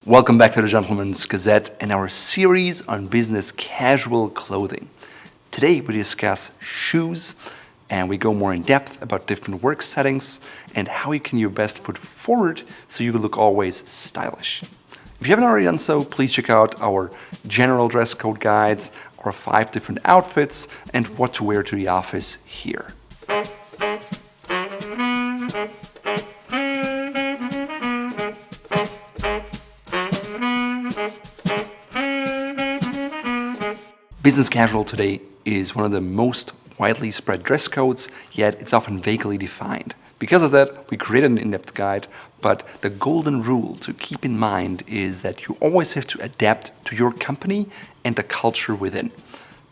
Welcome back to the Gentleman's Gazette and our series on business casual clothing. Today we discuss shoes and we go more in depth about different work settings and how you can your best foot forward so you look always stylish. If you haven't already done so, please check out our general dress code guides, our 5 different outfits, and what to wear to the office here. Business casual today is one of the most widely spread dress codes, yet it's often vaguely defined. Because of that, we created an in-depth guide, but the golden rule to keep in mind is that you always have to adapt to your company and the culture within.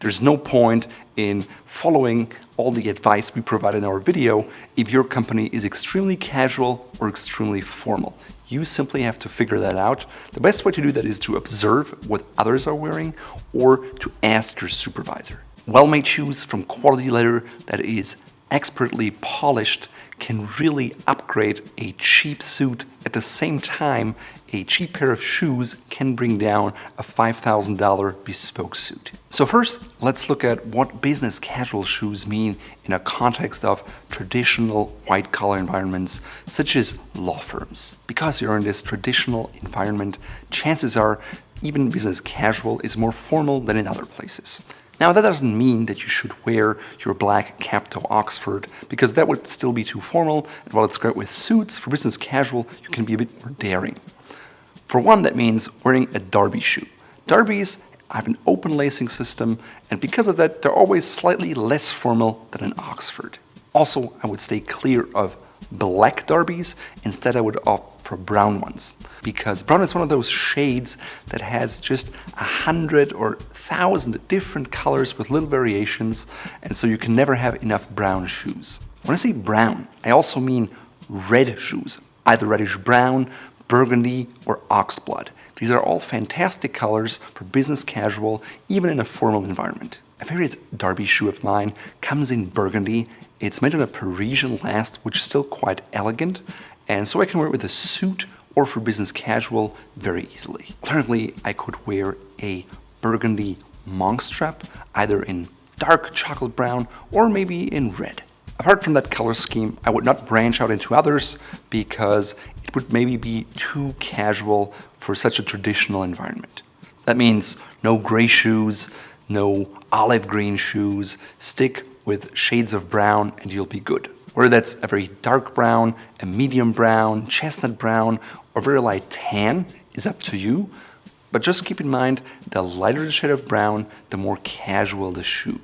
There's no point in following all the advice we provide in our video if your company is extremely casual or extremely formal. You simply have to figure that out. The best way to do that is to observe what others are wearing or to ask your supervisor. Well-made shoes from quality leather that is expertly polished can really upgrade a cheap suit. At the same time, a cheap pair of shoes can bring down a $5,000 bespoke suit. So first, let's look at what business casual shoes mean in a context of traditional white-collar environments, such as law firms. Because you're in this traditional environment, chances are even business casual is more formal than in other places. Now, that doesn't mean that you should wear your black cap-toe Oxford, because that would still be too formal, and while it's great with suits, for business casual, you can be a bit more daring. For one, that means wearing a derby shoe. Derbies have an open lacing system, and because of that, they're always slightly less formal than an Oxford. Also, I would stay clear of black derbies. Instead, I would opt for brown ones, because brown is one of those shades that has just 100 or 1,000 different colors with little variations, and so you can never have enough brown shoes. When I say brown, I also mean red shoes, either reddish brown, burgundy, or oxblood. These are all fantastic colors for business casual, even in a formal environment. A favorite derby shoe of mine comes in burgundy. It's made on a Parisian last, which is still quite elegant, and so I can wear it with a suit or for business casual very easily. Alternatively, I could wear a burgundy monk strap, either in dark chocolate brown or maybe in red. Apart from that color scheme, I would not branch out into others because it would maybe be too casual for such a traditional environment. That means no gray shoes, no olive green shoes. Stick with shades of brown and you'll be good. Whether that's a very dark brown, a medium brown, chestnut brown, or very light tan is up to you. But just keep in mind, the lighter the shade of brown, the more casual the shoe.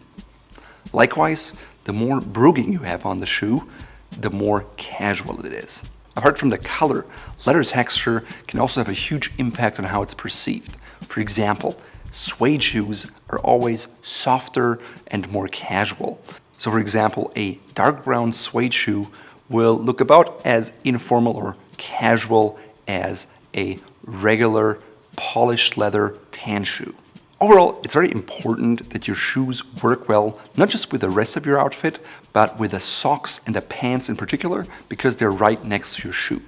Likewise, the more broguing you have on the shoe, the more casual it is. Apart from the color, leather texture can also have a huge impact on how it's perceived. For example, suede shoes are always softer and more casual. So for example, a dark brown suede shoe will look about as informal or casual as a regular polished leather tan shoe. Overall, it's very important that your shoes work well, not just with the rest of your outfit, but with the socks and the pants in particular, because they're right next to your shoe.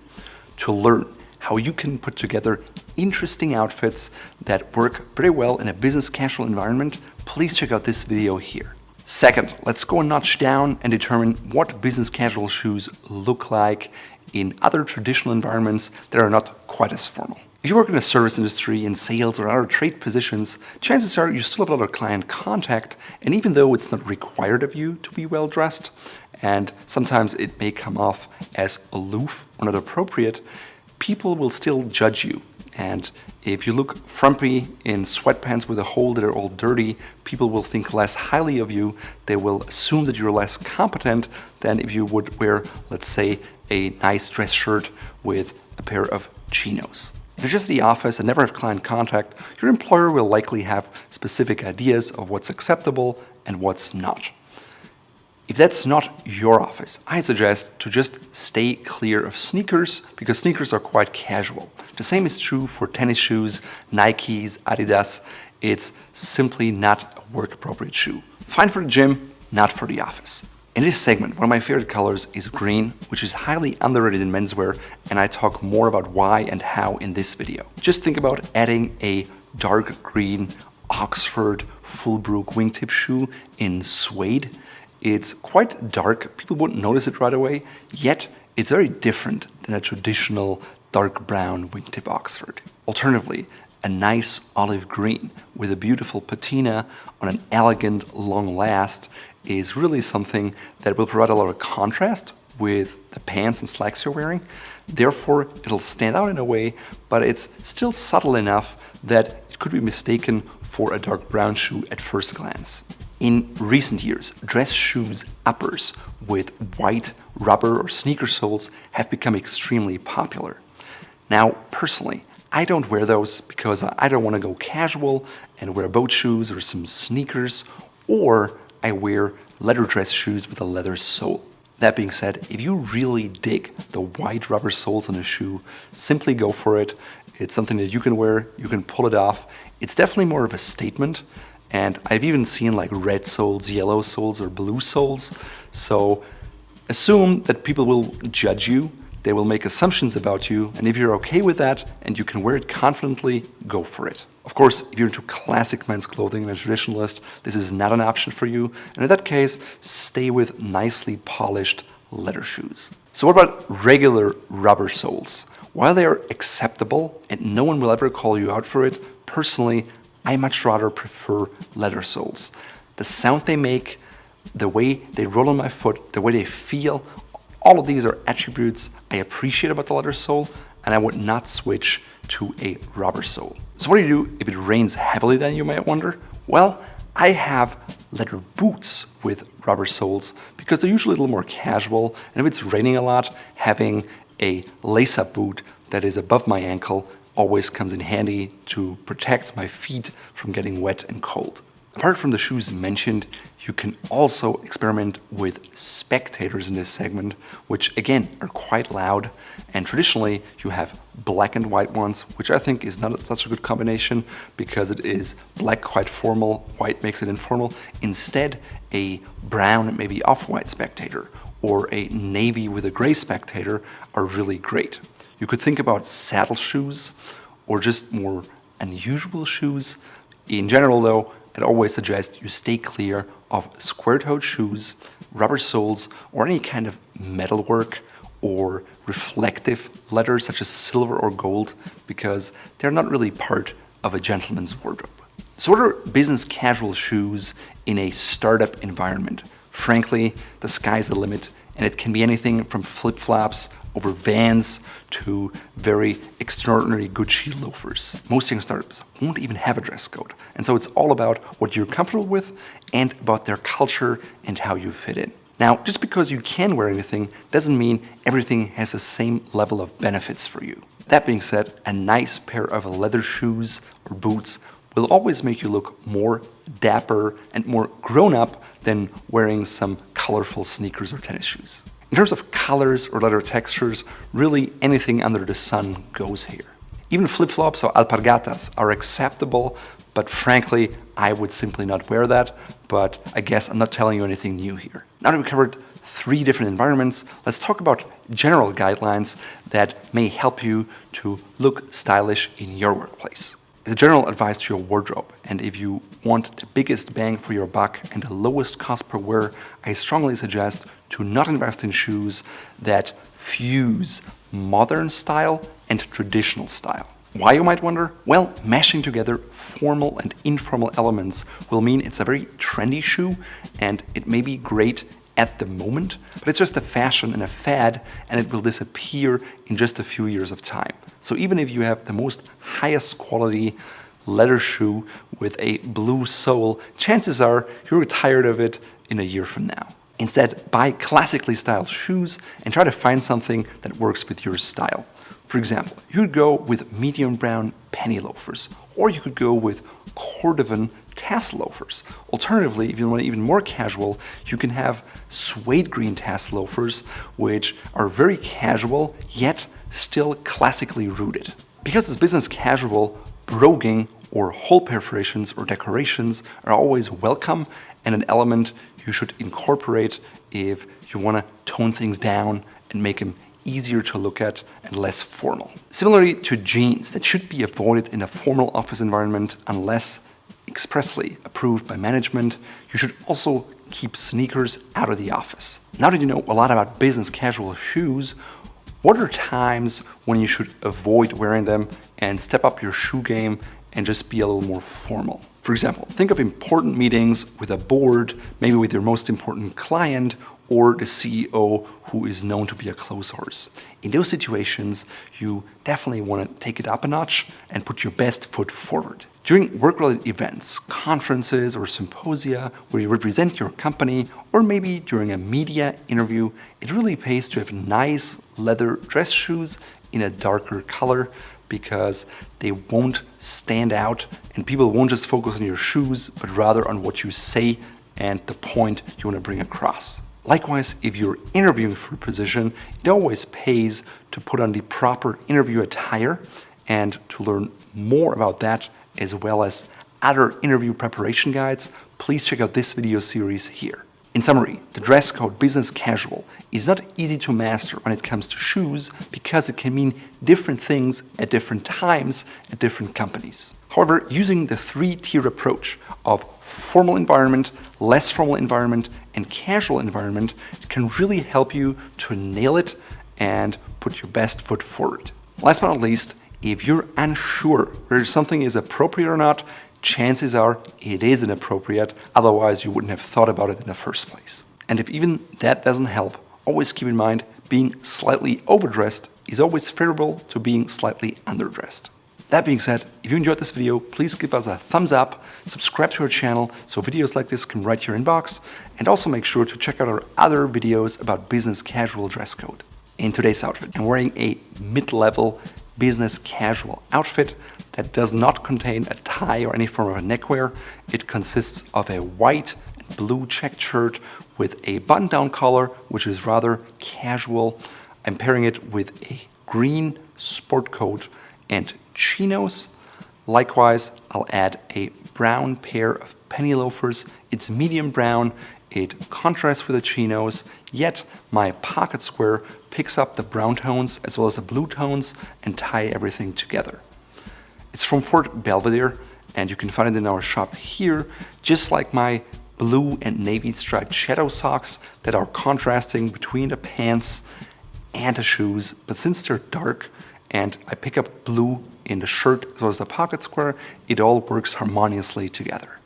To learn how you can put together interesting outfits that work pretty well in a business casual environment, please check out this video here. Second, let's go a notch down and determine what business casual shoes look like in other traditional environments that are not quite as formal. If you work in a service industry, in sales, or other trade positions, chances are you still have a lot of client contact, and even though it's not required of you to be well dressed, and sometimes it may come off as aloof or not appropriate, people will still judge you. And if you look frumpy in sweatpants with a hole that are all dirty, people will think less highly of you. They will assume that you're less competent than if you would wear, let's say, a nice dress shirt with a pair of chinos. If you're just at the office and never have client contact, your employer will likely have specific ideas of what's acceptable and what's not. If that's not your office, I suggest to just stay clear of sneakers because sneakers are quite casual. The same is true for tennis shoes, Nikes, Adidas. It's simply not a work-appropriate shoe. Fine for the gym, not for the office. In this segment, one of my favorite colors is green, which is highly underrated in menswear, and I talk more about why and how in this video. Just think about adding a dark green Oxford Fullbrook wingtip shoe in suede. It's quite dark, people wouldn't notice it right away, yet it's very different than a traditional dark brown wingtip Oxford. Alternatively, a nice olive green with a beautiful patina on an elegant long last is really something that will provide a lot of contrast with the pants and slacks you're wearing. Therefore, it'll stand out in a way, but it's still subtle enough that it could be mistaken for a dark brown shoe at first glance. In recent years, dress shoes uppers with white rubber or sneaker soles have become extremely popular. Now, personally, I don't wear those because I don't want to go casual and wear boat shoes or some sneakers, or I wear leather dress shoes with a leather sole. That being said, if you really dig the white rubber soles on a shoe, simply go for it. It's something that you can wear, you can pull it off. It's definitely more of a statement, and I've even seen like red soles, yellow soles, or blue soles. So assume that people will judge you. They will make assumptions about you, and if you're okay with that and you can wear it confidently, go for it. Of course, if you're into classic men's clothing and a traditionalist, this is not an option for you, and in that case, stay with nicely polished leather shoes. So what about regular rubber soles? While they are acceptable and no one will ever call you out for it, personally, I much rather prefer leather soles. The sound they make, the way they roll on my foot, the way they feel, all of these are attributes I appreciate about the leather sole, and I would not switch to a rubber sole. So what do you do if it rains heavily then, you might wonder? Well, I have leather boots with rubber soles because they're usually a little more casual, and if it's raining a lot, having a lace-up boot that is above my ankle always comes in handy to protect my feet from getting wet and cold. Apart from the shoes mentioned, you can also experiment with spectators in this segment, which again are quite loud, and traditionally you have black and white ones, which I think is not such a good combination because it is black quite formal, white makes it informal. Instead, a brown, maybe off-white spectator or a navy with a gray spectator are really great. You could think about saddle shoes or just more unusual shoes. In general though, I'd always suggest you stay clear of square-toed shoes, rubber soles, or any kind of metalwork or reflective leather such as silver or gold, because they're not really part of a gentleman's wardrobe. So what are business casual shoes in a startup environment? Frankly, the sky's the limit, and it can be anything from flip-flops over Vans to very extraordinary Gucci loafers. Most young startups won't even have a dress code, and so it's all about what you're comfortable with and about their culture and how you fit in. Now, just because you can wear anything doesn't mean everything has the same level of benefits for you. That being said, a nice pair of leather shoes or boots will always make you look more dapper and more grown-up than wearing some colorful sneakers or tennis shoes. In terms of colors or leather textures, really anything under the sun goes here. Even flip-flops or alpargatas are acceptable, but frankly, I would simply not wear that, but I guess I'm not telling you anything new here. Now that we covered 3 different environments, let's talk about general guidelines that may help you to look stylish in your workplace. As a general advice to your wardrobe, and if you want the biggest bang for your buck and the lowest cost per wear, I strongly suggest to not invest in shoes that fuse modern style and traditional style. Why, you might wonder? Well, mashing together formal and informal elements will mean it's a very trendy shoe, and it may be great at the moment, but it's just a fashion and a fad, and it will disappear in just a few years of time. So even if you have the most highest quality leather shoe with a blue sole, chances are you're tired of it in a year from now. Instead, buy classically styled shoes and try to find something that works with your style. For example, you could go with medium brown penny loafers, or you could go with cordovan tassel loafers. Alternatively, if you want even more casual, you can have suede green tassel loafers, which are very casual, yet still classically rooted. Because it's business casual, broguing or hole perforations or decorations are always welcome, and an element you should incorporate if you want to tone things down and make them easier to look at and less formal. Similarly to jeans, that should be avoided in a formal office environment unless expressly approved by management. You should also keep sneakers out of the office. Now that you know a lot about business casual shoes, what are times when you should avoid wearing them and step up your shoe game and just be a little more formal? For example, think of important meetings with a board, maybe with your most important client or the CEO who is known to be a clothes horse. In those situations, you definitely want to take it up a notch and put your best foot forward. During work-related events, conferences, or symposia where you represent your company, or maybe during a media interview, it really pays to have nice leather dress shoes in a darker color because they won't stand out and people won't just focus on your shoes, but rather on what you say and the point you want to bring across. Likewise, if you're interviewing for a position, it always pays to put on the proper interview attire, and to learn more about that as well as other interview preparation guides, please check out this video series here. In summary, the dress code business casual is not easy to master when it comes to shoes because it can mean different things at different times at different companies. However, using the three-tier approach of formal environment, less formal environment, and casual environment, it can really help you to nail it and put your best foot forward. Last but not least, if you're unsure whether something is appropriate or not, chances are it is inappropriate, otherwise you wouldn't have thought about it in the first place. And if even that doesn't help, always keep in mind being slightly overdressed is always favorable to being slightly underdressed. That being said, if you enjoyed this video, please give us a thumbs up, subscribe to our channel so videos like this come right to your inbox, and also make sure to check out our other videos about business casual dress code. In today's outfit, I'm wearing a mid-level business casual outfit that does not contain a tie or any form of a neckwear. It consists of a white and blue checked shirt with a button-down collar, which is rather casual. I'm pairing it with a green sport coat and chinos. Likewise, I'll add a brown pair of penny loafers. It's medium brown. It contrasts with the chinos, yet my pocket square picks up the brown tones as well as the blue tones and tie everything together. It's from Fort Belvedere, and you can find it in our shop here, just like my blue and navy striped shadow socks that are contrasting between the pants and the shoes. But since they're dark and I pick up blue in the shirt as well as the pocket square, it all works harmoniously together.